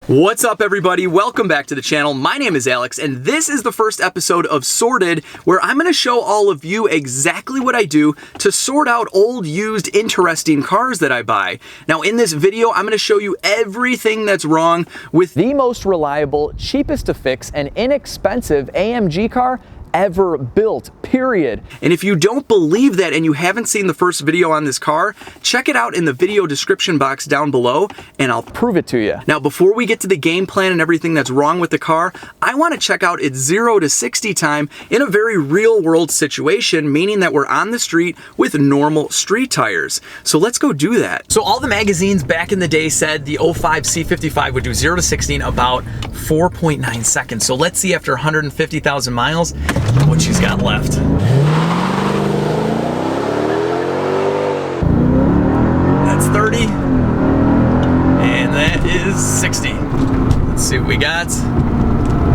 What's up, everybody? Welcome back to the channel. My name is Alex, and this is the first episode of Sorted, where I'm going to show all of you exactly what I do to sort out old, used, interesting cars that I buy. Now, in this video, I'm going to show you everything that's wrong with the most reliable, cheapest to fix, and inexpensive AMG car ever built, period. And if you don't believe that and you haven't seen the first video on this car, check it out in the video description box down below and I'll prove it to you. Now, before we get to the game plan and everything that's wrong with the car, I want to check out its 0 to 60 time in a very real world situation, meaning that we're on the street with normal street tires. So let's go do that. So all the magazines back in the day said the 05 C55 would do 0 to 60 in about 4.9 seconds. So let's see after 150,000 miles what she's got left. That's 30, and that is 60. Let's see what we got.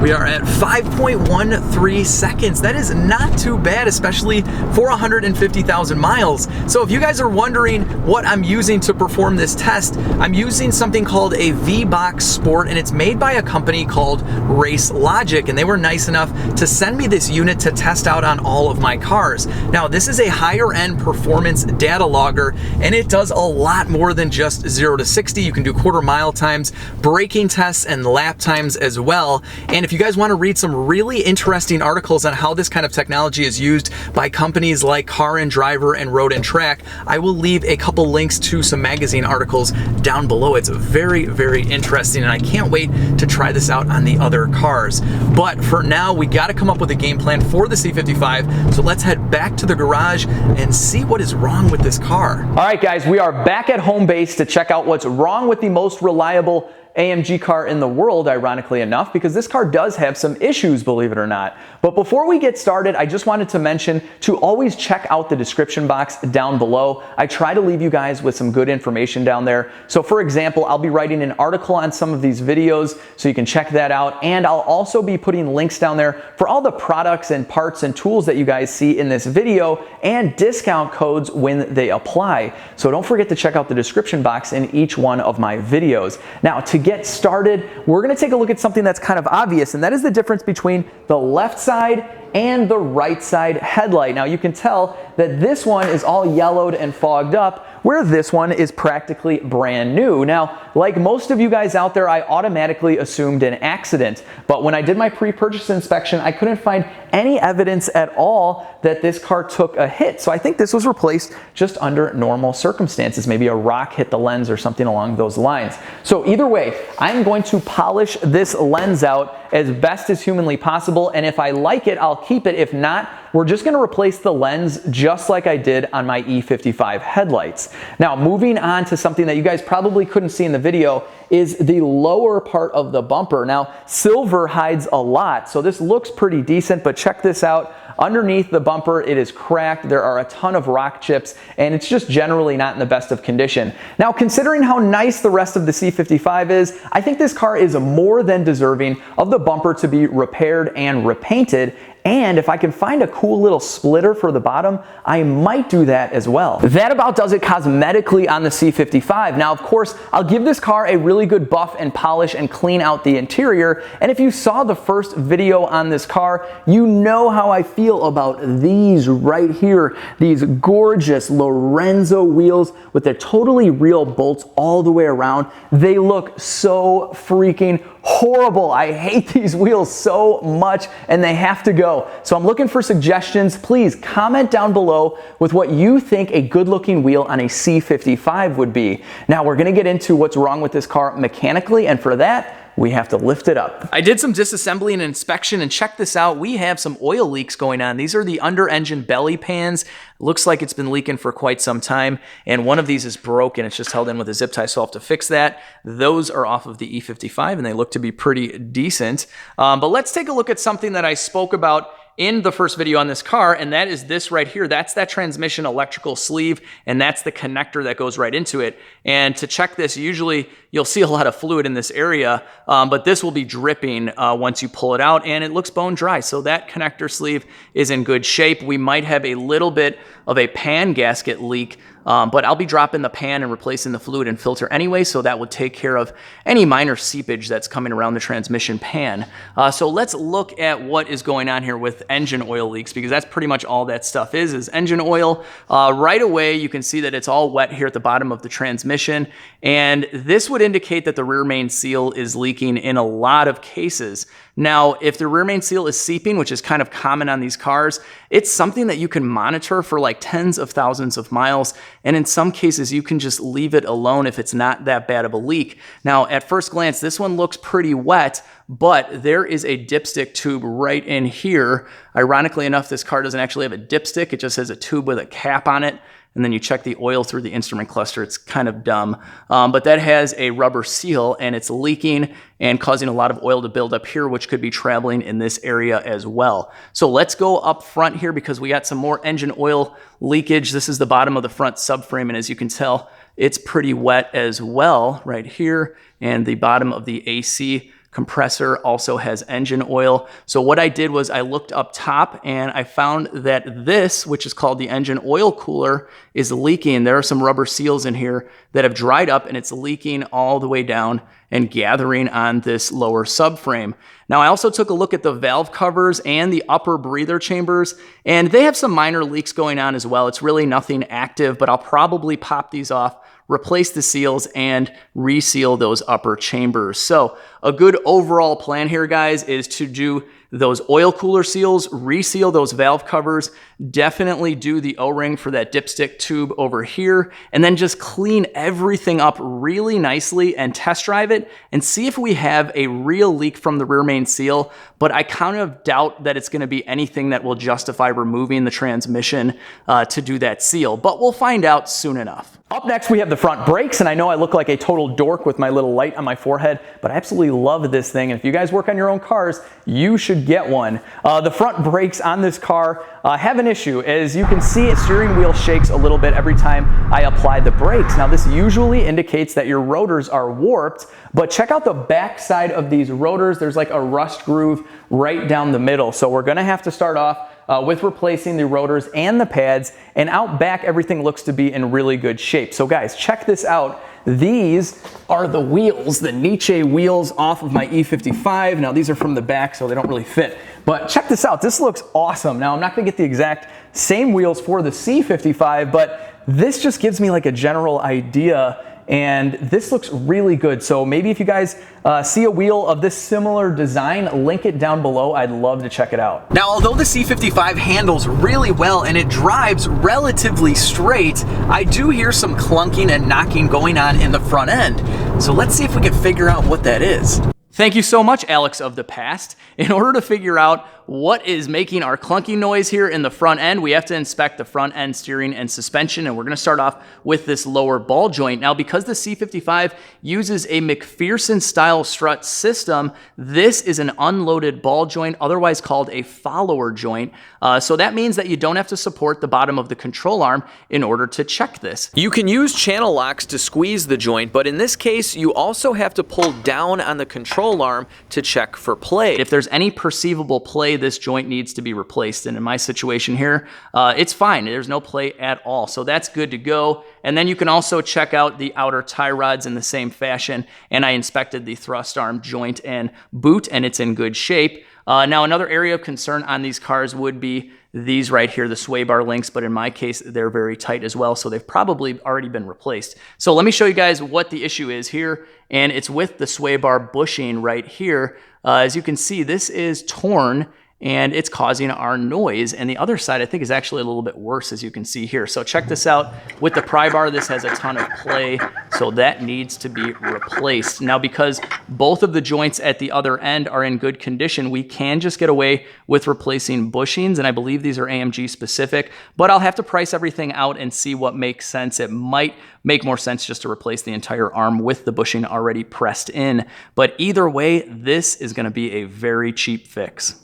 We are at 5.13 seconds. That is not too bad, especially for 150,000 miles. So if you guys are wondering what I'm using to perform this test, I'm using something called a V-Box Sport, and it's made by a company called Racelogic, and they were nice enough to send me this unit to test out on all of my cars. Now, this is a higher end performance data logger, and it does a lot more than just 0 to 60. You can do quarter mile times, braking tests, and lap times as well. And if you guys want to read some really interesting articles on how this kind of technology is used by companies like Car and Driver and Road and Track, I will leave a couple links to some magazine articles down below. It's very, very interesting, and I can't wait to try this out on the other cars. But for now, we got to come up with a game plan for the C55, so let's head back to the garage and see what is wrong with this car. All right, guys, we are back at home base to check out what's wrong with the most reliable AMG car in the world, ironically enough, because this car does have some issues, believe it or not. But before we get started, I just wanted to mention to always check out the description box down below. I try to leave you guys with some good information down there. So for example, I'll be writing an article on some of these videos, so you can check that out. And I'll also be putting links down there for all the products and parts and tools that you guys see in this video, and discount codes when they apply. So don't forget to check out the description box in each one of my videos. Now, to get started, we're going to take a look at something that's kind of obvious, and that is the difference between the left side and the right side headlight. Now, you can tell that this one is all yellowed and fogged up, where this one is practically brand new. Now, like most of you guys out there, I automatically assumed an accident, but when I did my pre-purchase inspection, I couldn't find any evidence at all that this car took a hit. So I think this was replaced just under normal circumstances. Maybe a rock hit the lens or something along those lines. So either way, I'm going to polish this lens out as best as humanly possible, and if I like it, I'll keep it. If not, we're just going to replace the lens just like I did on my E55 headlights. Now, moving on to something that you guys probably couldn't see in the video is the lower part of the bumper. Now, silver hides a lot, so this looks pretty decent, but check this out. Underneath the bumper, it is cracked. There are a ton of rock chips, and it's just generally not in the best of condition. Now, considering how nice the rest of the C55 is, I think this car is more than deserving of the bumper to be repaired and repainted. And if I can find a cool little splitter for the bottom, I might do that as well. That about does it cosmetically on the C55. Now, of course, I'll give this car a really good buff and polish and clean out the interior. And if you saw the first video on this car, you know how I feel about these right here. These gorgeous Lorenzo wheels with their totally real bolts all the way around. They look so freaking horrible. I hate these wheels so much, and they have to go. So I'm looking for suggestions. Please comment down below with what you think a good looking wheel on a C55 would be. Now, we're going to get into what's wrong with this car mechanically, and for that, we have to lift it up. I did some disassembly and inspection, and check this out. We have some oil leaks going on. These are the under engine belly pans. Looks like it's been leaking for quite some time, and one of these is broken. It's just held in with a zip tie, so I'll have to fix that. Those are off of the E55, and they look to be pretty decent. But let's take a look at something that I spoke about in the first video on this car, and that is this right here. That's that transmission electrical sleeve, and that's the connector that goes right into it. And to check this, usually you'll see a lot of fluid in this area, but this will be dripping once you pull it out, and it looks bone dry. So that connector sleeve is in good shape. We might have a little bit of a pan gasket leak but I'll be dropping the pan and replacing the fluid and filter anyway, so that would take care of any minor seepage that's coming around the transmission pan. So let's look at what is going on here with engine oil leaks, because that's pretty much all that stuff is engine oil. Right away, you can see that it's all wet here at the bottom of the transmission, and this would indicate that the rear main seal is leaking in a lot of cases. Now, if the rear main seal is seeping, which is kind of common on these cars, it's something that you can monitor for like tens of thousands of miles, and in some cases you can just leave it alone if it's not that bad of a leak. Now, at first glance, this one looks pretty wet, but there is a dipstick tube right in here. Ironically enough, this car doesn't actually have a dipstick, it just has a tube with a cap on it. And then you check the oil through the instrument cluster. It's kind of dumb, but that has a rubber seal and it's leaking and causing a lot of oil to build up here, which could be traveling in this area as well. So let's go up front here because we got some more engine oil leakage. This is the bottom of the front subframe, and as you can tell, it's pretty wet as well right here, and the bottom of the AC compressor also has engine oil. So what I did was I looked up top and I found that this, which is called the engine oil cooler, is leaking. There are some rubber seals in here that have dried up, and it's leaking all the way down and gathering on this lower subframe. Now, I also took a look at the valve covers and the upper breather chambers, and they have some minor leaks going on as well. It's really nothing active, but I'll probably pop these off, replace the seals, and reseal those upper chambers. So a good overall plan here, guys, is to do those oil cooler seals, reseal those valve covers, definitely do the O-ring for that dipstick tube over here, and then just clean everything up really nicely and test drive it and see if we have a real leak from the rear main seal. But I kind of doubt that it's going to be anything that will justify removing the transmission to do that seal, but we'll find out soon enough. Up next, we have the front brakes, and I know I look like a total dork with my little light on my forehead, but I absolutely love this thing, and if you guys work on your own cars, you should get one. The front brakes on this car have an issue. As you can see, its steering wheel shakes a little bit every time I apply the brakes. Now, this usually indicates that your rotors are warped, but check out the back side of these rotors. There's like a rust groove right down the middle, so we're gonna have to start off with replacing the rotors and the pads, and out back everything looks to be in really good shape. So guys, check this out. These are the wheels, the Nietzsche wheels off of my E55. Now these are from the back, so they don't really fit, but check this out. This looks awesome. Now I'm not gonna get the exact same wheels for the C55, but this just gives me like a general idea, and this looks really good. So maybe if you guys see a wheel of this similar design, link it down below. I'd love to check it out. Now, although the C55 handles really well and it drives relatively straight, I do hear some clunking and knocking going on in the front end. So let's see if we can figure out what that is. Thank you so much, Alex of the past. In order to figure out what is making our clunky noise here in the front end, we have to inspect the front end steering and suspension, and we're gonna start off with this lower ball joint. Now, because the C55 uses a McPherson style strut system, this is an unloaded ball joint, otherwise called a follower joint. So that means that you don't have to support the bottom of the control arm in order to check this. You can use channel locks to squeeze the joint, but in this case, you also have to pull down on the control arm to check for play. If there's any perceivable play, this joint needs to be replaced, and in my situation here, it's fine. There's no play at all, so that's good to go. And then you can also check out the outer tie rods in the same fashion, and I inspected the thrust arm joint and boot, and it's in good shape. Now, another area of concern on these cars would be these right here, the sway bar links, but in my case, they're very tight as well, so they've probably already been replaced. So let me show you guys what the issue is here, and it's with the sway bar bushing right here. As you can see, this is torn, and it's causing our noise. And the other side, I think, is actually a little bit worse, as you can see here. So check this out. With the pry bar, this has a ton of play, so that needs to be replaced. Now, because both of the joints at the other end are in good condition, we can just get away with replacing bushings, and I believe these are AMG specific, but I'll have to price everything out and see what makes sense. It might make more sense just to replace the entire arm with the bushing already pressed in. But either way, this is gonna be a very cheap fix.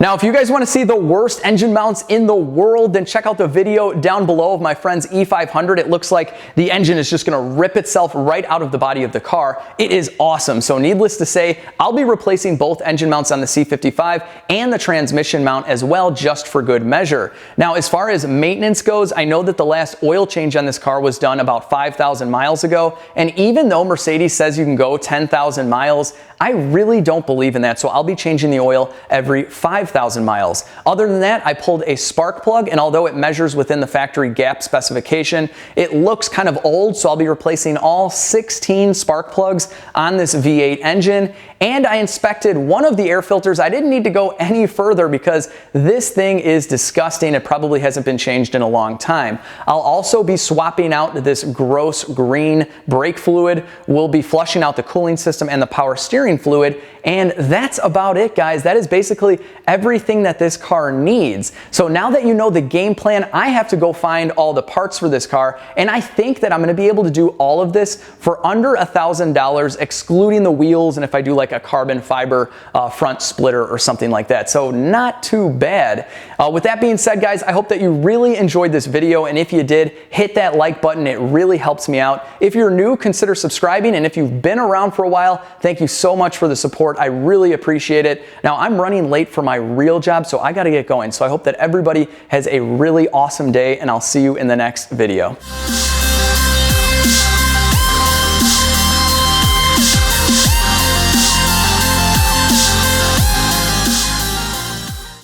Now, if you guys want to see the worst engine mounts in the world, then check out the video down below of my friend's E500. It looks like the engine is just going to rip itself right out of the body of the car. It is awesome. So needless to say, I'll be replacing both engine mounts on the C55 and the transmission mount as well, just for good measure. Now, as far as maintenance goes, I know that the last oil change on this car was done about 5,000 miles ago. And even though Mercedes says you can go 10,000 miles, I really don't believe in that. So I'll be changing the oil every 5,000 miles. Other than that, I pulled a spark plug, and although it measures within the factory gap specification, it looks kind of old, so I'll be replacing all 16 spark plugs on this V8 engine. And I inspected one of the air filters. I didn't need to go any further because this thing is disgusting. It probably hasn't been changed in a long time. I'll also be swapping out this gross green brake fluid. We'll be flushing out the cooling system and the power steering fluid. And that's about it, guys. That is basically everything that this car needs. So now that you know the game plan, I have to go find all the parts for this car. And I think that I'm going to be able to do all of this for under $1,000, excluding the wheels and if I do like a carbon fiber front splitter or something like that. So not too bad. With that being said, guys, I hope that you really enjoyed this video. And if you did, hit that like button. It really helps me out. If you're new, consider subscribing. And if you've been around for a while, thank you so much for the support. I really appreciate it. Now, I'm running late for my real job, so I got to get going. So I hope that everybody has a really awesome day, and I'll see you in the next video.